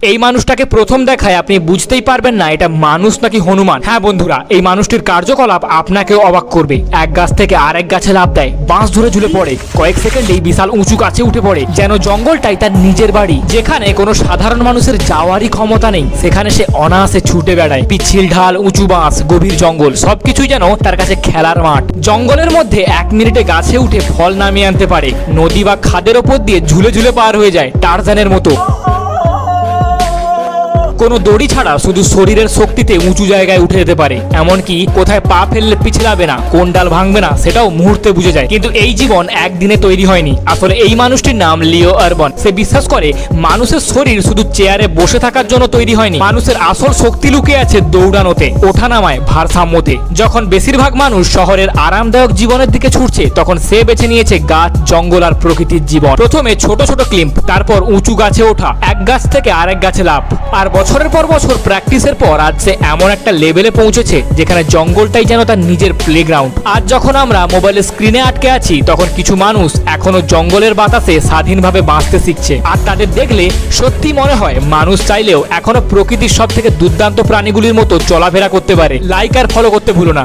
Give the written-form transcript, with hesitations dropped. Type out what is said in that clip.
এই মানুষটাকে প্রথম দেখায় আপনি বুঝতেই পারবেন না এটা মানুষ নাকি হনুমান। হ্যাঁ বন্ধুরা, এই মানুষটির কার্যকলাপ আপনাকেও অবাক করবে। এক গাছ থেকে আরেক গাছে লাফ দেয়, বাঁশ ধরে ঝুলে পড়ে, কয়েক সেকেন্ডেই বিশাল উঁচু গাছে উঠে পড়ে, যেন জঙ্গলটাই তার নিজের বাড়ি। যেখানে কোনো সাধারণ মানুষের যাওয়ারই ক্ষমতা নেই, সেখানে সে অনায়াসে ছুটে বেড়ায়। পিচ্ছিল ঢাল, উঁচু বাঁশ, গভীর জঙ্গল, সবকিছুই যেন তার কাছে খেলার মাঠ। জঙ্গলের মধ্যে 1 মিনিটে গাছে উঠে ফল নামিয়ে আনতে পারে, নদী বা খাদের ওপর দিয়ে ঝুলে ঝুলে পার হয়ে যায় টারজানের মতো। কোনো দড়ি ছাড়া শুধু শরীরের শক্তিতে উঁচু জায়গায় উঠে যেতে পারে, এমনকি কোথায় পা ফেললে পিছলাবে না, কোন ডাল ভাঙবে না সেটাও মুহূর্তে বুঝে যায়। কিন্তু এই জীবন একদিনে তৈরি হয়নি। আসলে এই মানুষটির নাম লিও আরবান। সে বিশ্বাস করে মানুষের শরীর শুধু চেয়ারে বসে থাকার জন্য তৈরি হয়নি, মানুষের আসল শক্তি লুকিয়ে আছে দৌড়ানোতে, ওঠানামায়, ভারসাম্যতে। যখন বেশিরভাগ মানুষ শহরের আরামদায়ক জীবনের দিকে ছুটছে, তখন সে বেছে নিয়েছে গাছ, জঙ্গল আর প্রকৃতির জীবন। প্রথমে ছোট ছোট ক্লিম্প, তারপর উঁচু গাছে ওঠা, এক গাছ থেকে আরেক গাছে লাফ, আর বছরের পর বছর প্র্যাকটিসের পর আজ সে এমন একটা লেভেলে পৌঁছেছে যেখানে জঙ্গলটাই যেন তার নিজের প্লেগ্রাউন্ড। আজ যখন আমরা মোবাইলের স্ক্রিনে আটকে আছি, তখন কিছু মানুষ এখনো জঙ্গলের বাতাসে স্বাধীনভাবে বাঁচতে শিখছে। আর তাদের দেখলে সত্যি মনে হয় মানুষ চাইলেও এখনো প্রকৃতির সব থেকে দুর্দান্ত প্রাণীগুলির মতো চলাফেরা করতে পারে। লাইক আর ফলো করতে ভুলো না।